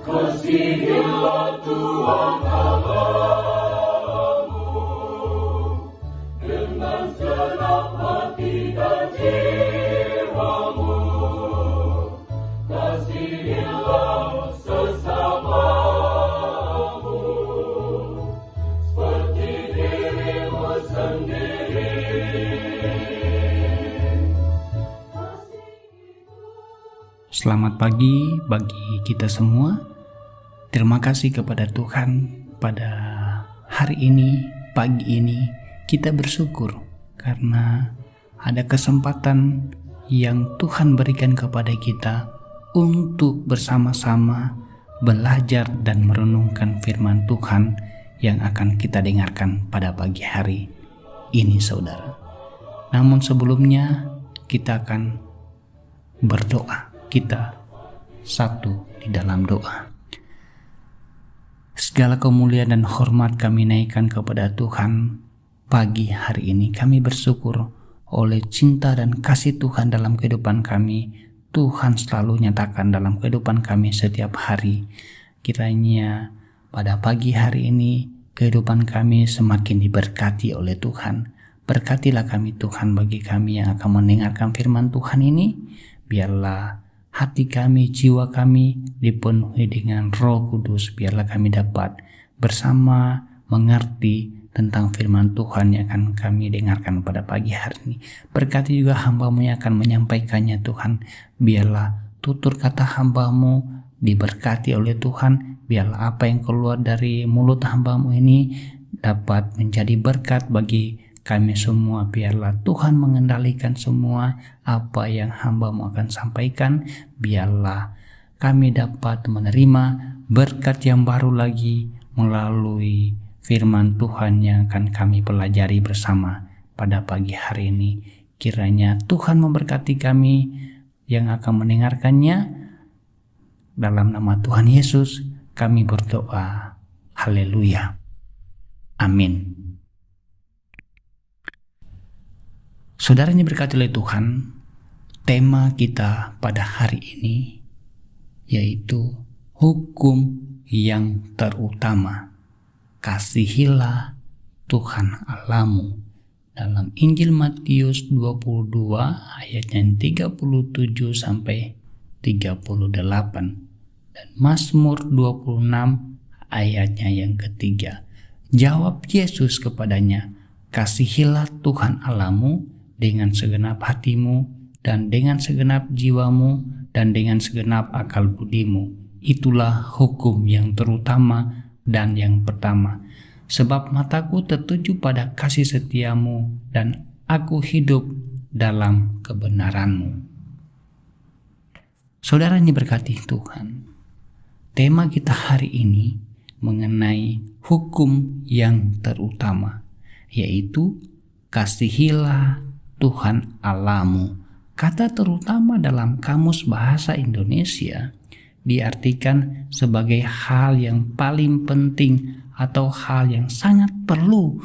Kasihilah Tuhan Allahmu dengan segenap hati dan jiwamu. Kasihilah sesamamu seperti dirimu sendiri. Selamat pagi bagi kita semua. Terima kasih kepada Tuhan pada hari ini, pagi ini kita bersyukur karena ada kesempatan yang Tuhan berikan kepada kita untuk bersama-sama belajar dan merenungkan firman Tuhan yang akan kita dengarkan pada pagi hari ini, saudara. Namun sebelumnya kita akan berdoa. Kita satu di dalam doa. Segala kemuliaan dan hormat kami naikkan kepada Tuhan pagi hari ini. Kami bersyukur oleh cinta dan kasih Tuhan dalam kehidupan kami. Tuhan selalu nyatakan dalam kehidupan kami setiap hari. Kiranya pada pagi hari ini kehidupan kami semakin diberkati oleh Tuhan. Berkatilah kami Tuhan bagi kami yang akan mendengarkan firman Tuhan ini. Biarlah hati kami, jiwa kami dipenuhi dengan Roh Kudus. Biarlah kami dapat bersama mengerti tentang firman Tuhan yang akan kami dengarkan pada pagi hari ini. Berkati juga hamba-Mu yang akan menyampaikannya Tuhan. Biarlah tutur kata hamba-Mu diberkati oleh Tuhan. Biarlah apa yang keluar dari mulut hamba-Mu ini dapat menjadi berkat bagi kami semua. Biarlah Tuhan mengendalikan semua apa yang hamba-Mu akan sampaikan. Biarlah kami dapat menerima berkat yang baru lagi melalui firman Tuhan yang akan kami pelajari bersama pada pagi hari ini. Kiranya Tuhan memberkati kami yang akan mendengarkannya. Dalam nama Tuhan Yesus kami berdoa. Haleluya. Amin. Saudara yang diberkati oleh Tuhan, tema kita pada hari ini yaitu hukum yang terutama. Kasihilah Tuhan Allahmu. Dalam Injil Matius 22 ayatnya 37 sampai 38 dan Mazmur 26 ayatnya yang ketiga. Jawab Yesus kepadanya, kasihilah Tuhan Allahmu dengan segenap hatimu dan dengan segenap jiwamu dan dengan segenap akal budimu. Itulah hukum yang terutama dan yang pertama. Sebab mataku tertuju pada kasih setiamu dan aku hidup dalam kebenaranmu. Saudara yang diberkati Tuhan, tema kita hari ini mengenai hukum yang terutama, yaitu kasihilah Tuhan Allahmu. Kata terutama dalam Kamus Bahasa Indonesia diartikan sebagai hal yang paling penting atau hal yang sangat perlu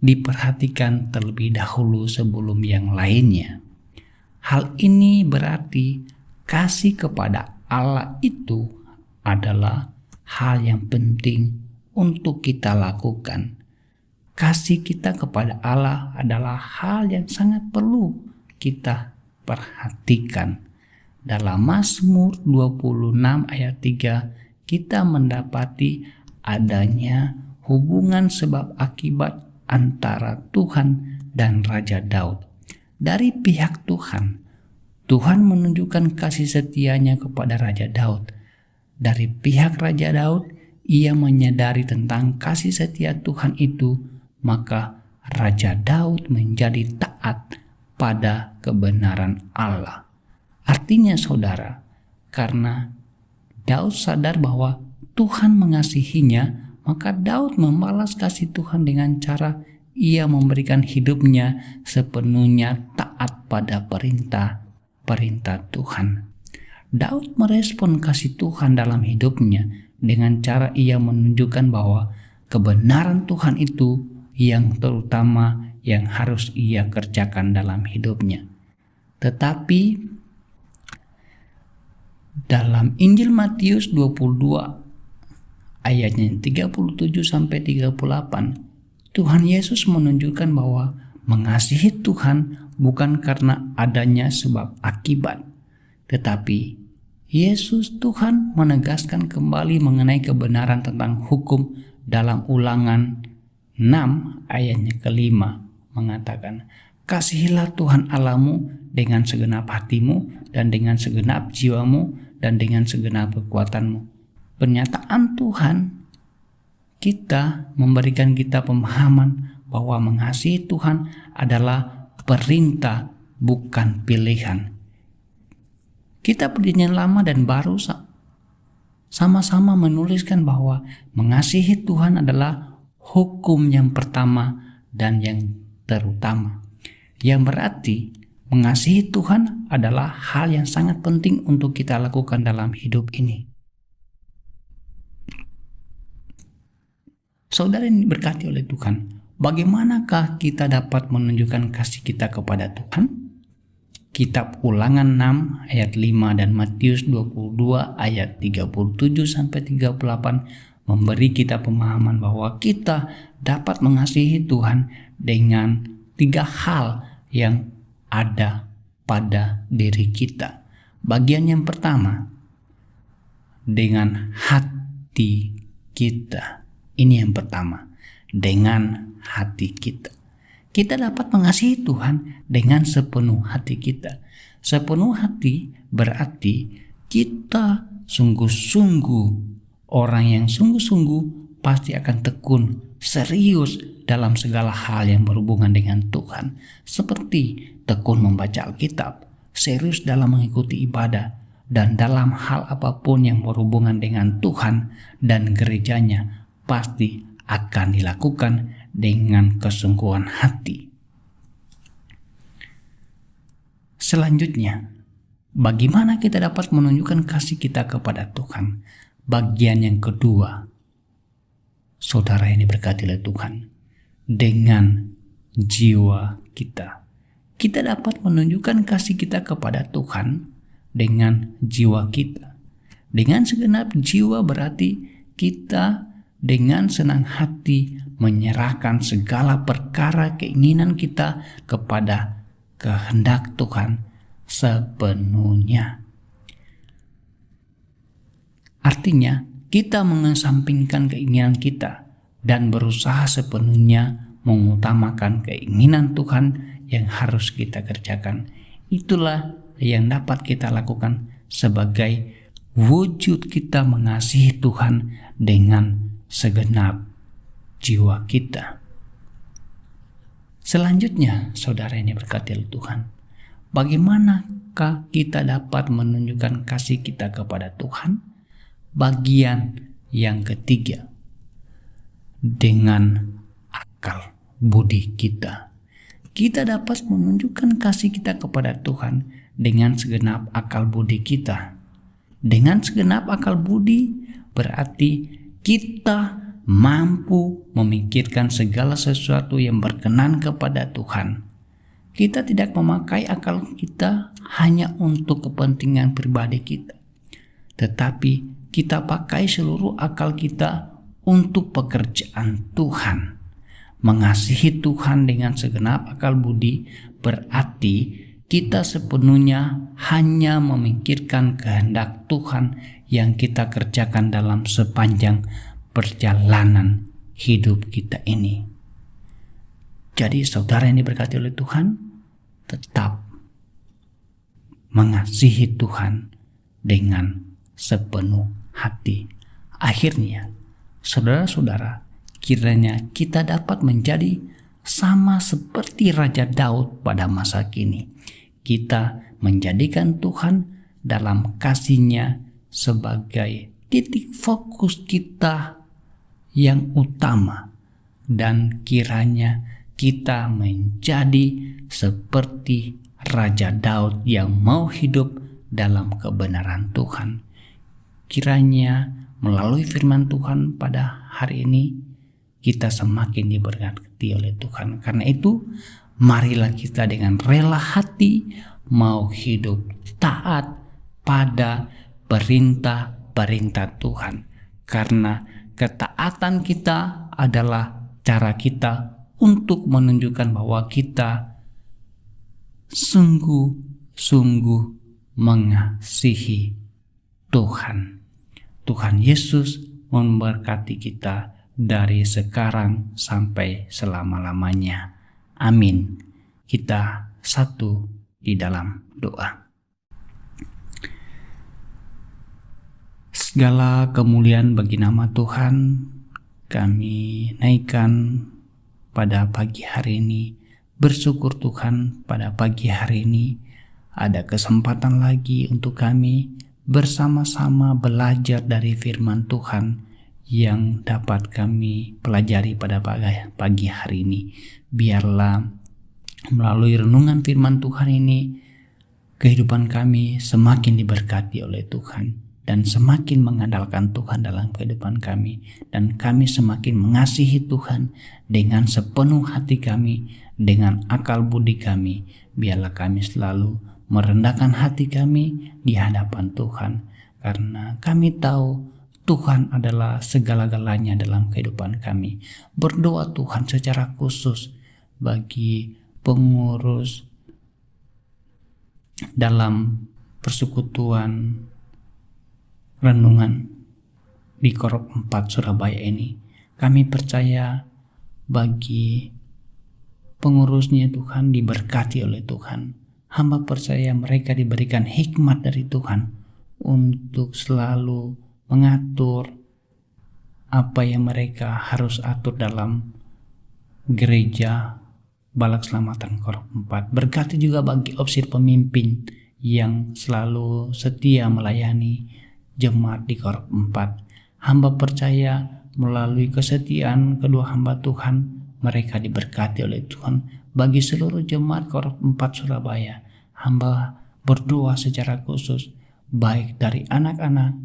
diperhatikan terlebih dahulu sebelum yang lainnya. Hal ini berarti kasih kepada Allah itu adalah hal yang penting untuk kita lakukan. Kasih kita kepada Allah adalah hal yang sangat perlu kita perhatikan. Dalam Mazmur 26 ayat 3 kita mendapati adanya hubungan sebab akibat antara Tuhan dan Raja Daud. Dari pihak Tuhan, Tuhan menunjukkan kasih setianya kepada Raja Daud. Dari pihak Raja Daud, ia menyadari tentang kasih setia Tuhan itu, maka Raja Daud menjadi taat pada kebenaran Allah. Artinya saudara, karena Daud sadar bahwa Tuhan mengasihinya, maka Daud membalas kasih Tuhan dengan cara ia memberikan hidupnya sepenuhnya taat pada perintah Tuhan. Daud merespon kasih Tuhan dalam hidupnya dengan cara ia menunjukkan bahwa kebenaran Tuhan itu yang terutama yang harus ia kerjakan dalam hidupnya. Tetapi Dalam Injil Matius 22 ayatnya 37 sampai 38, Tuhan Yesus menunjukkan bahwa mengasihi Tuhan bukan karena adanya sebab akibat, tetapi Yesus Tuhan menegaskan kembali mengenai kebenaran tentang hukum dalam Ulangan 6 ayatnya ke-5 mengatakan, kasihilah Tuhan Allahmu dengan segenap hatimu dan dengan segenap jiwamu dan dengan segenap kekuatanmu. Pernyataan Tuhan kita memberikan kita pemahaman bahwa mengasihi Tuhan adalah perintah, bukan pilihan. Kitab Perjanjian Lama dan Baru sama-sama menuliskan bahwa mengasihi Tuhan adalah hukum yang pertama dan yang terutama. Yang berarti mengasihi Tuhan adalah hal yang sangat penting untuk kita lakukan dalam hidup ini. Saudara yang diberkati oleh Tuhan, bagaimanakah kita dapat menunjukkan kasih kita kepada Tuhan? Kitab Ulangan 6 ayat 5 dan Matius 22 ayat 37 sampai 38 memberi kita pemahaman bahwa kita dapat mengasihi Tuhan dengan 3 hal yang ada pada diri kita. Bagian yang pertama, dengan hati kita. Ini yang pertama, dengan hati kita. Kita dapat mengasihi Tuhan dengan sepenuh hati kita. Sepenuh hati berarti kita sungguh-sungguh, orang yang sungguh-sungguh pasti akan tekun, serius dalam segala hal yang berhubungan dengan Tuhan. Seperti tekun membaca Alkitab, serius dalam mengikuti ibadah, dan dalam hal apapun yang berhubungan dengan Tuhan dan gerejanya pasti akan dilakukan dengan kesungguhan hati. Selanjutnya, bagaimana kita dapat menunjukkan kasih kita kepada Tuhan? Bagian yang kedua, saudara yang diberkati oleh Tuhan, dengan jiwa kita. Kita dapat menunjukkan kasih kita kepada Tuhan dengan jiwa kita. Dengan segenap jiwa berarti kita dengan senang hati menyerahkan segala perkara keinginan kita kepada kehendak Tuhan sepenuhnya. Artinya, kita mengesampingkan keinginan kita dan berusaha sepenuhnya mengutamakan keinginan Tuhan yang harus kita kerjakan. Itulah yang dapat kita lakukan sebagai wujud kita mengasihi Tuhan dengan segenap jiwa kita. Selanjutnya, saudara ini berkati oleh Tuhan, bagaimanakah kita dapat menunjukkan kasih kita kepada Tuhan? Bagian yang ketiga, dengan akal budi kita. Kita dapat menunjukkan kasih kita kepada Tuhan dengan segenap akal budi kita. Dengan segenap akal budi berarti kita mampu memikirkan segala sesuatu yang berkenan kepada Tuhan. Kita tidak memakai akal kita hanya untuk kepentingan pribadi kita, tetapi kita pakai seluruh akal kita untuk pekerjaan Tuhan. Mengasihi Tuhan dengan segenap akal budi berarti kita sepenuhnya hanya memikirkan kehendak Tuhan yang kita kerjakan dalam sepanjang perjalanan hidup kita ini. Jadi saudara yang diberkati oleh Tuhan, tetap mengasihi Tuhan dengan sepenuh hati. Akhirnya, saudara-saudara, kiranya kita dapat menjadi sama seperti Raja Daud pada masa kini. Kita menjadikan Tuhan dalam kasih-Nya sebagai titik fokus kita yang utama, dan kiranya kita menjadi seperti Raja Daud yang mau hidup dalam kebenaran Tuhan. Kiranya melalui firman Tuhan pada hari ini kita semakin diberkati oleh Tuhan. Karena itu, marilah kita dengan rela hati mau hidup taat pada perintah-perintah Tuhan. Karena ketaatan kita adalah cara kita untuk menunjukkan bahwa kita sungguh-sungguh mengasihi Tuhan. Tuhan Yesus memberkati kita dari sekarang sampai selama-lamanya. Amin. Kita satu di dalam doa. Segala kemuliaan bagi nama Tuhan kami naikkan pada pagi hari ini. Bersyukur Tuhan, pada pagi hari ini ada kesempatan lagi untuk kami bersama-sama belajar dari firman Tuhan yang dapat kami pelajari pada pagi hari ini. Biarlah melalui renungan firman Tuhan ini kehidupan kami semakin diberkati oleh Tuhan dan semakin mengandalkan Tuhan dalam kehidupan kami, dan kami semakin mengasihi Tuhan dengan sepenuh hati kami, dengan akal budi kami. Biarlah kami selalu merendahkan hati kami di hadapan Tuhan, karena kami tahu Tuhan adalah segala-galanya dalam kehidupan kami. Berdoa Tuhan secara khusus bagi pengurus dalam persekutuan renungan di Korop 4 Surabaya ini. Kami percaya bagi pengurusnya Tuhan diberkati oleh Tuhan. Hamba percaya mereka diberikan hikmat dari Tuhan untuk selalu mengatur apa yang mereka harus atur dalam gereja Balak Selamatan Korop 4. Berkati juga bagi opsir pemimpin yang selalu setia melayani jemaat di Korop 4. Hamba percaya melalui kesetiaan kedua hamba Tuhan, mereka diberkati oleh Tuhan. Bagi seluruh jemaat Korop 4 Surabaya, hamba berdoa secara khusus baik dari anak-anak,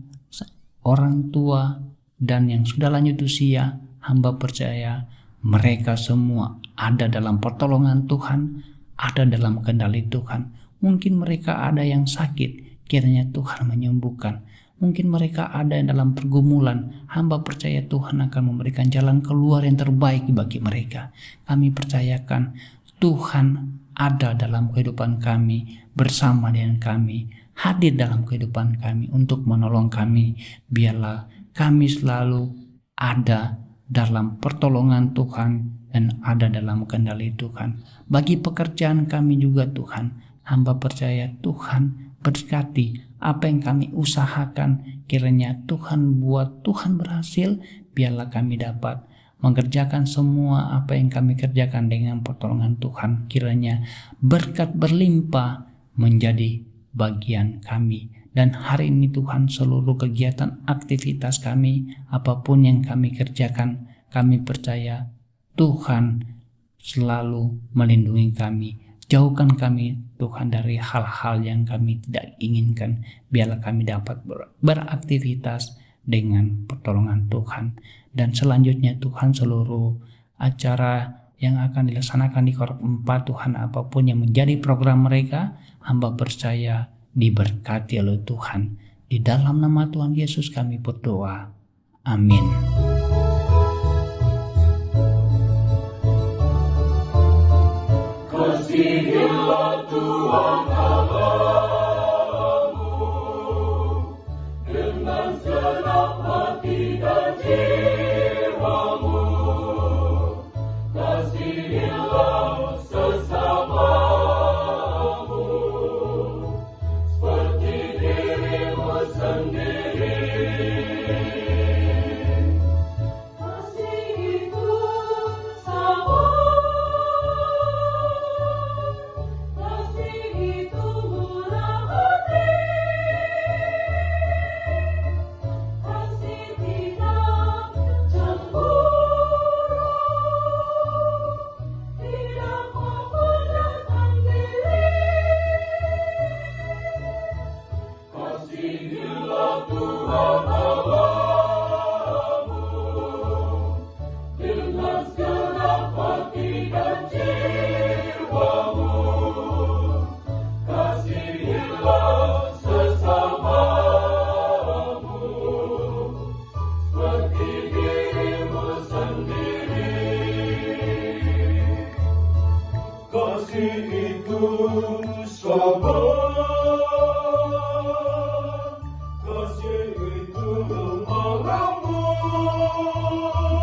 orang tua, dan yang sudah lanjut usia. Hamba percaya mereka semua ada dalam pertolongan Tuhan, ada dalam kendali Tuhan. Mungkin mereka ada yang sakit, kiranya Tuhan menyembuhkan. Mungkin mereka ada yang dalam pergumulan. Hamba percaya Tuhan akan memberikan jalan keluar yang terbaik bagi mereka. Kami percayakan Tuhan ada dalam kehidupan kami, bersama dengan kami, hadir dalam kehidupan kami untuk menolong kami. Biarlah kami selalu ada dalam pertolongan Tuhan dan ada dalam kendali Tuhan. Bagi pekerjaan kami juga Tuhan, hamba percaya Tuhan berkati apa yang kami usahakan, kiranya Tuhan buat Tuhan berhasil. Biarlah kami dapat mengerjakan semua apa yang kami kerjakan dengan pertolongan Tuhan. Kiranya berkat berlimpah menjadi bagian kami. Dan hari ini Tuhan, seluruh kegiatan aktivitas kami, apapun yang kami kerjakan, kami percaya Tuhan selalu melindungi kami. Jauhkan kami Tuhan dari hal-hal yang kami tidak inginkan. Biarlah kami dapat beraktivitas dengan pertolongan Tuhan. Dan selanjutnya Tuhan, seluruh acara yang akan dilaksanakan di Korop 4 Tuhan, apapun yang menjadi program mereka, hamba percaya diberkati oleh Tuhan. Di dalam nama Tuhan Yesus kami berdoa. Amin. Kasihilah Tuhan Allahmu dengan segenap hati dan jiwamu. Kasihilah sesamamu seperti dirimu sendiri. Kasih itu sama. Kasih itu kasih itu sabar, kasih itu lemah lembut.